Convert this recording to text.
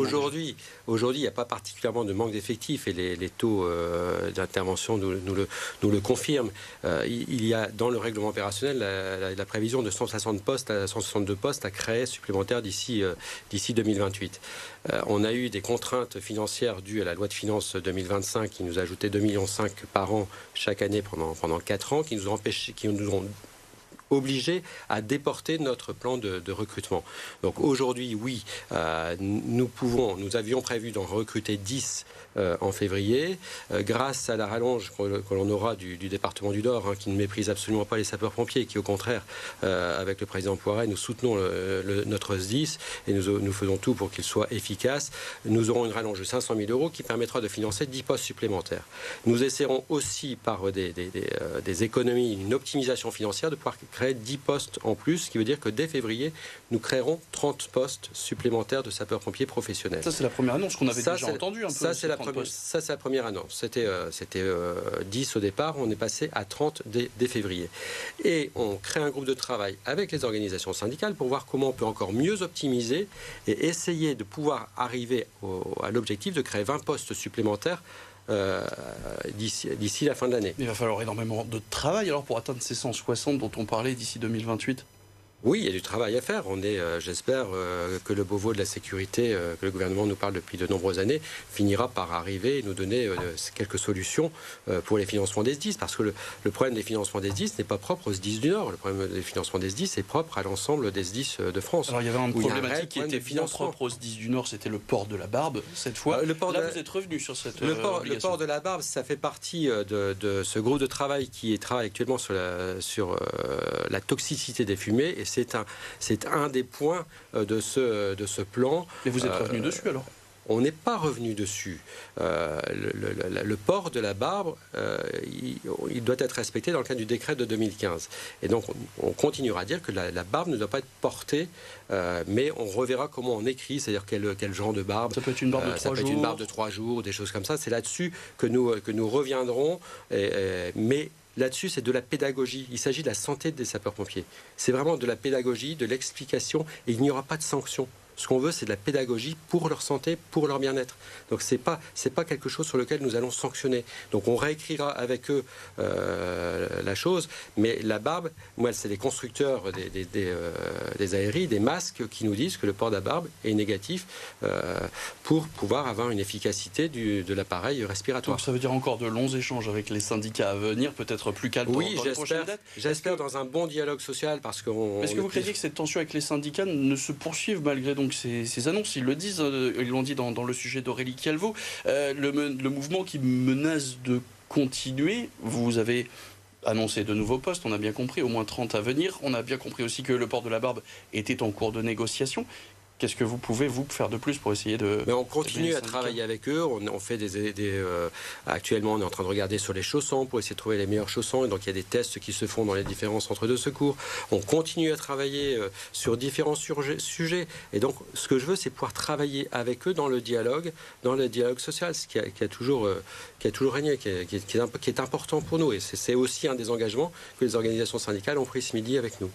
Aujourd'hui, il n'y a pas particulièrement de manque d'effectifs et les taux d'intervention nous le confirment. Il y a dans le règlement opérationnel la prévision de 160 postes à 162 postes à créer supplémentaires d'ici 2028. On a eu des contraintes financières dues à la loi de finances 2025 qui nous a ajouté 2,5 millions par an chaque année pendant 4 ans, qui nous ont obligés à déporter notre plan de recrutement. Donc aujourd'hui, oui, nous avions prévu d'en recruter 10 en février. Grâce à la rallonge que l'on aura du département du Nord, qui ne méprise absolument pas les sapeurs-pompiers, qui au contraire, avec le président Poiret, nous soutenons notre SDIS et nous faisons tout pour qu'il soit efficace. Nous aurons une rallonge de 500 000 € qui permettra de financer 10 postes supplémentaires. Nous essaierons aussi par des économies, une optimisation financière, de pouvoir créer 10 postes en plus, ce qui veut dire que dès février, nous créerons 30 postes supplémentaires de sapeurs-pompiers professionnels. Ça, c'est la première annonce qu'on avait déjà entendue un peu. Ça, c'est la première annonce. C'était 10 au départ, on est passé à 30 dès février. Et on crée un groupe de travail avec les organisations syndicales pour voir comment on peut encore mieux optimiser et essayer de pouvoir arriver à l'objectif de créer 20 postes supplémentaires d'ici la fin de l'année. Il va falloir énormément de travail alors pour atteindre ces 160 dont on parlait d'ici 2028. Oui, il y a du travail à faire. On est, j'espère, que le Beauvau de la sécurité, que le gouvernement nous parle depuis de nombreuses années, finira par arriver et nous donner quelques solutions pour les financements des SDIS. Parce que le problème des financements des SDIS n'est pas propre aux SDIS du Nord. Le problème des financements des SDIS est propre à l'ensemble des SDIS de France. Alors il y avait une problématique qui était bien propre aux SDIS du Nord, c'était le port de la Barbe. Cette fois, vous êtes revenu sur cette obligation. Le port de la Barbe, ça fait partie de ce groupe de travail qui travaille actuellement sur la toxicité des fumées. Et c'est un des points de ce plan. Mais vous êtes revenu dessus alors ? On n'est pas revenu dessus. Le port de la Barbe, il doit être respecté dans le cadre du décret de 2015. Et donc, on continuera à dire que la barbe ne doit pas être portée, mais on reverra comment on écrit, c'est-à-dire quel genre de barbe. Ça peut être une barbe de 3 jours. Ça peut être une barbe de 3 jours, des choses comme ça. C'est là-dessus que nous reviendrons. Mais là-dessus, c'est de la pédagogie. Il s'agit de la santé des sapeurs-pompiers. C'est vraiment de la pédagogie, de l'explication, et il n'y aura pas de sanction. Ce qu'on veut, c'est de la pédagogie pour leur santé, pour leur bien-être. Donc, c'est pas quelque chose sur lequel nous allons sanctionner. Donc, on réécrira avec eux la chose. Mais la barbe, moi, c'est les constructeurs des aéries, des masques, qui nous disent que le port de la barbe est négatif pour pouvoir avoir une efficacité de l'appareil respiratoire. Donc, ça veut dire encore de longs échanges avec les syndicats à venir, peut-être plus calmes dans les prochaines dates. J'espère dans un bon dialogue social, parce que... Est-ce que vous craignez que cette tension avec les syndicats ne se poursuive malgré donc ces annonces? Ils le disent, ils l'ont dit dans le sujet d'Aurélie Calvo, le mouvement qui menace de continuer. Vous avez annoncé de nouveaux postes, on a bien compris, au moins 30 à venir. On a bien compris aussi que le port de la Barbe était en cours de négociation. Qu'est-ce que vous pouvez, vous, faire de plus pour essayer de... Mais on continue à travailler avec eux. On fait actuellement, on est en train de regarder sur les chaussons pour essayer de trouver les meilleurs chaussons. Et donc, il y a des tests qui se font dans les différents centres de secours. On continue à travailler sur différents sujets. Et donc, ce que je veux, c'est pouvoir travailler avec eux dans le dialogue social, ce qui a toujours régné, qui est important pour nous. Et c'est aussi un des engagements que les organisations syndicales ont pris ce midi avec nous.